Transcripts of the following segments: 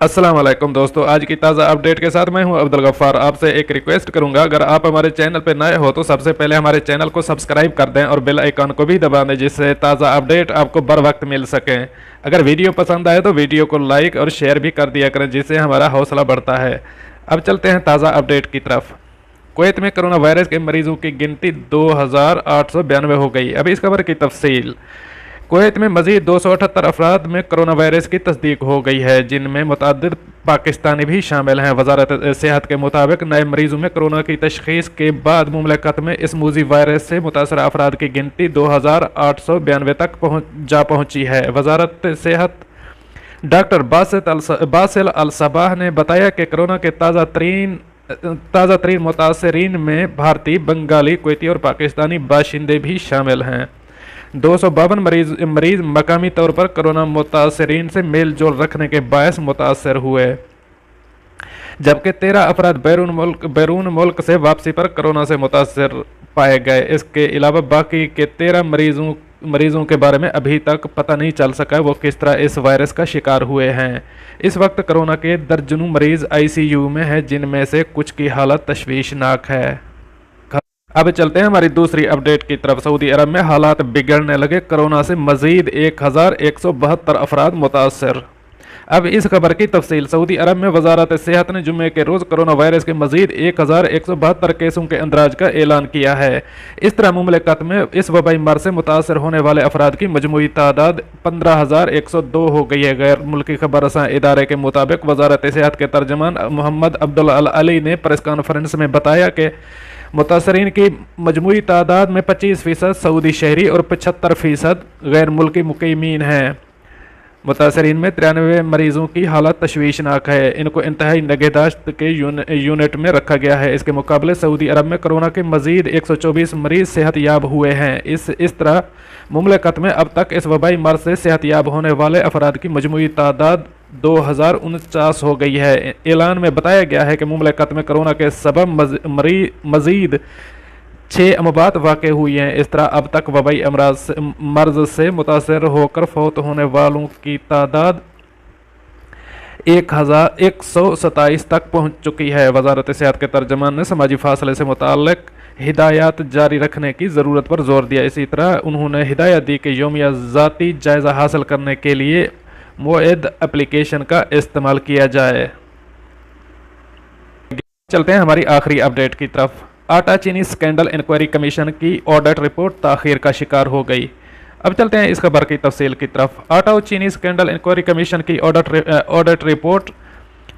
अस्सलाम वालेकुम दोस्तों, आज की ताज़ा अपडेट के साथ मैं हूं अब्दुल गफ्फार। आपसे एक रिक्वेस्ट करूंगा, अगर आप हमारे चैनल पर नए हो तो सबसे पहले हमारे चैनल को सब्सक्राइब कर दें और बेल आइकन को भी दबा दें, जिससे ताज़ा अपडेट आपको बर वक्त मिल सके। अगर वीडियो पसंद आए तो वीडियो को लाइक और शेयर भी कर दिया करें, जिससे हमारा हौसला बढ़ता है। अब चलते हैं ताज़ा अपडेट की तरफ। कुवैत में कोरोना वायरस के मरीजों की गिनती 2892 हो गई। अभी इस खबर की तफसील। कुवैत में मजीद 278 अफराद में कोरोना वायरस की तस्दीक हो गई है, जिनमें मुतअद्दिद पाकिस्तानी भी शामिल हैं। वजारत सेहत के मुताबिक नए मरीजों में कोरोना की तशखीस के बाद मुमलकत में इस मूजी वायरस से मुतासर अफराद की गिनती 2892 तक पहुंची है। वजारत सेहत डॉक्टर बासिल अल सबाह ने बताया कि कोरोना के ताज़ा तरीन मुतासरीन में भारतीय, बंगाली, कुवैती और पाकिस्तानी बाशिंदे भी शामिल हैं। 252 मरीज मकामी तौर पर कोरोना मुतासरीन से मेल जोल रखने के बायस मुतासर हुए, जबकि 13 अफराद बैरून मुल्क से वापसी पर कोरोना से मुतासर पाए गए। इसके अलावा बाकी के 13 मरीजों के बारे में अभी तक पता नहीं चल सका वो किस तरह इस वायरस का शिकार हुए हैं। इस वक्त कोरोना के दर्जनों मरीज ICU में हैं, जिनमें से कुछ की हालत तशवीशनाक है। अब चलते हैं हमारी दूसरी अपडेट की तरफ। सऊदी अरब में हालात बिगड़ने लगे, कोरोना से मजीद 1172 अफराद मुतासर। अब इस खबर की तफसील। सऊदी अरब में वजारत सेहत ने जुम्मे के रोज़ कोरोना वायरस के मजीद 1172 केसों के अंदराज का ऐलान किया है। इस तरह मुमलकत में इस वबाई मर से मुतासर होने वाले अफराद की मजमूई तादाद 15,102 हो गई है। गैर मुल्की खबर रसां इदारे के मुताबिक वजारत सेहत के तर्जमान मोहम्मद अब्दुल अली ने प्रेस कॉन्फ्रेंस में बताया कि मुतासरीन की मजमूई तादाद में 25% सऊदी शहरी और 75% गैर मुल्की मुकीमीन हैं। मुतासरीन में 93 मरीजों की हालत तशवीशनाक है। इनको इंतहाई निगहदाश्त के यूनिट में रखा गया है। इसके मुकाबले सऊदी अरब में कोरोना के मजीद 124 मरीज सेहत याब हुए हैं। इस तरह मुमलकत में अब तक इस वबाई मर्ज से सेहत याब होने वाले अफराद की मजमूई तादाद 2049 हो गई है। ऐलान में बताया गया है कि मुमलकत में कोरोना के सबब मजीद 6 अमवात वाक़ हुई हैं। इस तरह अब तक वबाई मर्ज से मुतासर होकर फौत होने वालों की तादाद 1127 तक पहुँच चुकी है। वजारत सेहत के तर्जमान ने समाजी फासले से मुताल्लिक हिदायत जारी रखने की ज़रूरत पर जोर दिया। इसी तरह उन्होंने हिदायत दी कि यौमिया ज़ाती जायज़ा हासिल करने के लिए मोएद एप्लीकेशन का इस्तेमाल किया जाए। चलते हैं हमारी आखिरी अपडेट की तरफ। आटा चीनी स्कैंडल इंक्वायरी कमीशन की ऑडिट रिपोर्ट ताख़ीर का शिकार हो गई। अब चलते हैं इस खबर की तफसील की तरफ। आटा और चीनी स्कैंडल इंक्वायरी कमीशन की ऑडिट रिपोर्ट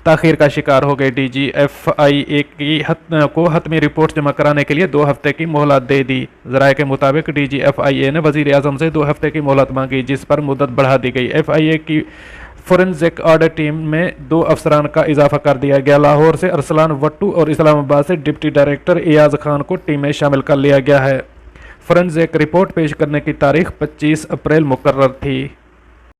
ताख़ीर का शिकार हो गई। DGFIA को हतमी रिपोर्ट जमा कराने के लिए 2 हफ्ते की मोहलत दे दी। ज़राए के मुताबिक DGFIA ने वज़ीर आज़म से 2 हफ्ते की मोहलत मांगी, जिस पर मुद्दत बढ़ा दी गई। FIA की फोरेंसिक ऑडिट टीम में 2 अफसरान का इजाफा कर दिया गया। लाहौर से अरसलान वट्टू और इस्लामाबाद से डिप्टी डायरेक्टर एयाज खान को टीम में शामिल कर लिया गया है। फोरेंसिक रिपोर्ट पेश करने की तारीख 25 अप्रैल मुकर्रर थी।